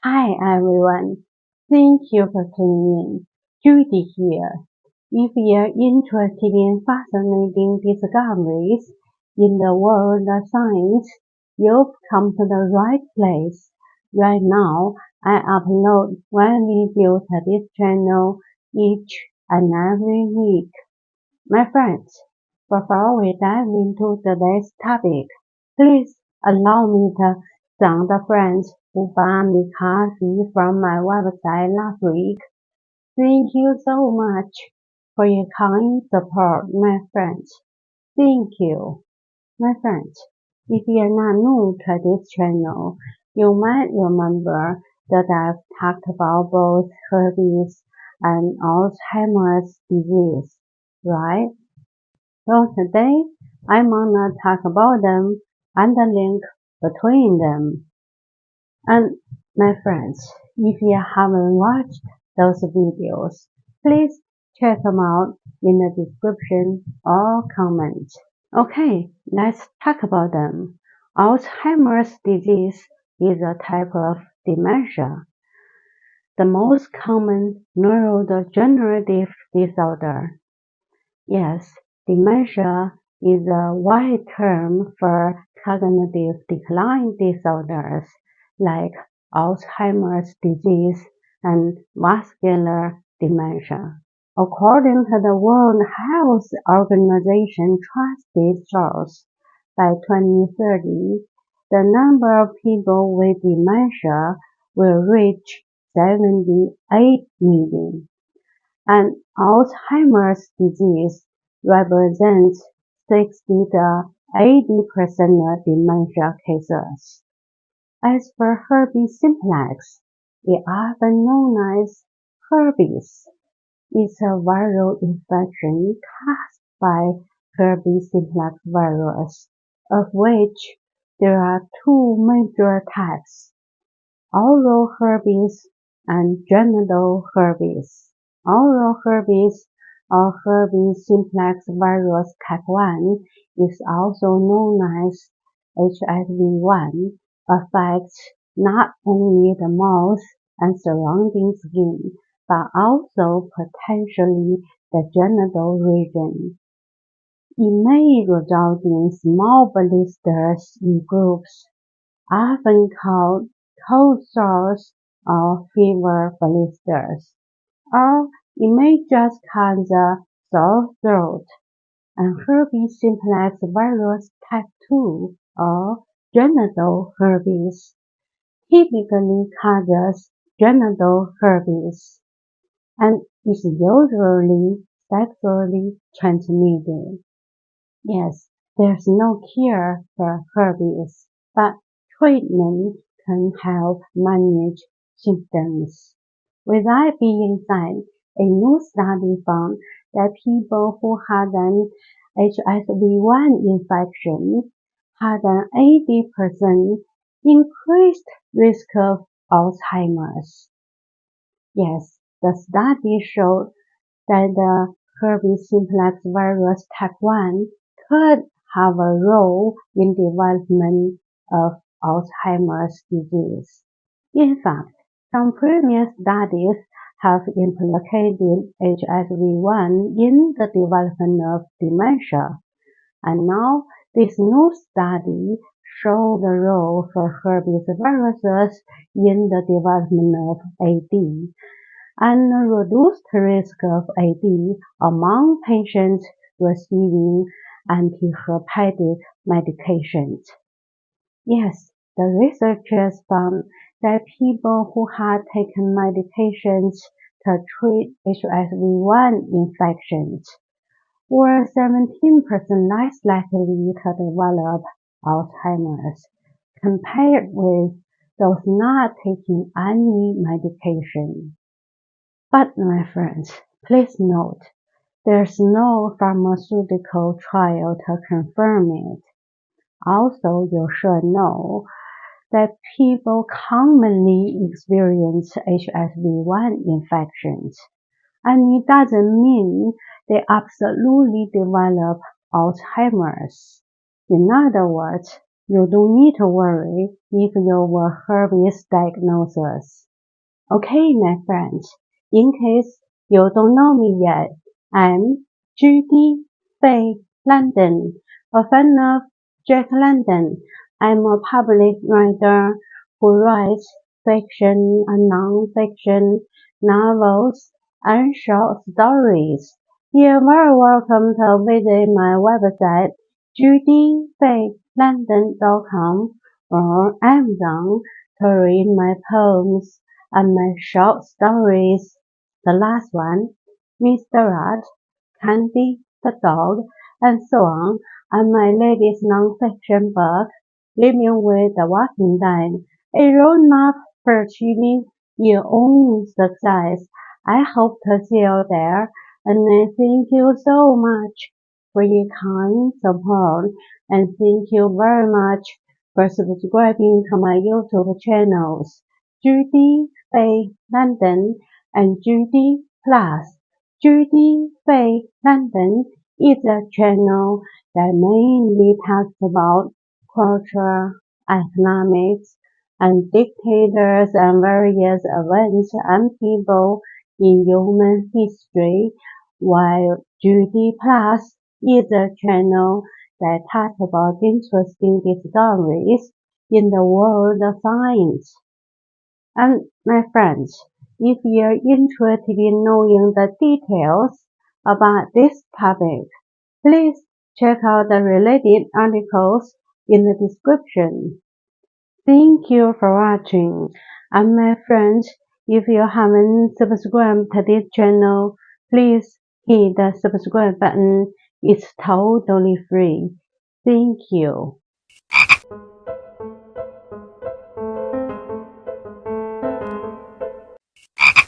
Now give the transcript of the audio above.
Hi everyone. Thank you for tuning in. Judy here. If you're interested in fascinating discoveries in the world of science, you've come to the right place. Right now, I upload one video to this channel each and every week. My friends, before we dive into today's topic, please allow me to thank the friends who bought me coffee from my website last week. Thank you so much for your kind support, my friends. Thank you. My friends, if you're not new to this channel, you might remember that I've talked about both herpes and Alzheimer's disease, right? So today, I'm gonna talk about them and the link between them. And my friends, if you haven't watched those videos, please check them out in the description or comment. Okay, let's talk about them. Alzheimer's disease is a type of dementia, the most common neurodegenerative disorder. Yes, dementia is a wide term for cognitive decline disorders like Alzheimer's disease and vascular dementia. According to the World Health Organization trusted source, by 2030, the number of people with dementia will reach 78 million. And Alzheimer's disease represents 60 to 80% of dementia cases. As for herpes simplex, it often known as herpes, is a viral infection caused by herpes simplex virus, of which there are two major types, oral herpes and genital herpes. Oral herpes or herpes simplex virus type 1 is also known as HSV1, affects not only the mouth and surrounding skin, but also potentially the genital region. It may result in small blisters in groups, often called cold sores or fever blisters, or it may just cause a sore throat. And herpes simplex virus type 2 or genital herpes typically causes genital herpes and is usually sexually transmitted. Yes, there's no cure for herpes, but treatment can help manage symptoms. With that being said, a new study found that people who had an HSV1 infection had an 80% increased risk of Alzheimer's. Yes, the study showed that the herpes simplex virus type 1 could have a role in development of Alzheimer's disease. In fact, some previous studies have implicated HSV1 in the development of dementia, and now this new study shows the role for herpes viruses in the development of AD and a reduced risk of AD among patients receiving antiherpetic medications. Yes, the researchers found that people who had taken medications to treat HSV1 infections were 17% less likely to develop Alzheimer's compared with those not taking any medication. But my friends, please note, there's no pharmaceutical trial to confirm it. Also, you should know that people commonly experience HSV1 infections, and it doesn't mean they absolutely develop Alzheimer's. In other words, You don't need to worry if your herpes diagnosis. Okay, my friends, in case you don't know me yet, I'm Judy Fay London, a fan of Jack London. I'm a published writer who writes fiction and non-fiction novels and short stories. You're very welcome to visit my website judyfaylondon.com or Amazon to read my poems and my short stories. The last one, Mr. Rat, Candy the dog, and so on, and my latest non-fiction book, Living with the Walking Dead, a roadmap for achieving your own success. I hope to see you there, and I thank you so much for your kind support, and thank you very much for subscribing to my YouTube channels, Judy Fay London and Judy Plus. Judy Fay London is a channel that mainly talks about culture, economics, and dictators and various events and people in human history, while Judy Plus is a channel that talks about interesting discoveries in the world of science. And my friends, if you're interested in knowing the details about this topic, please check out the related articles in the description. Thank you for watching. And my friends, if you haven't subscribed to this channel, please hit the subscribe button. It's totally free. Thank you.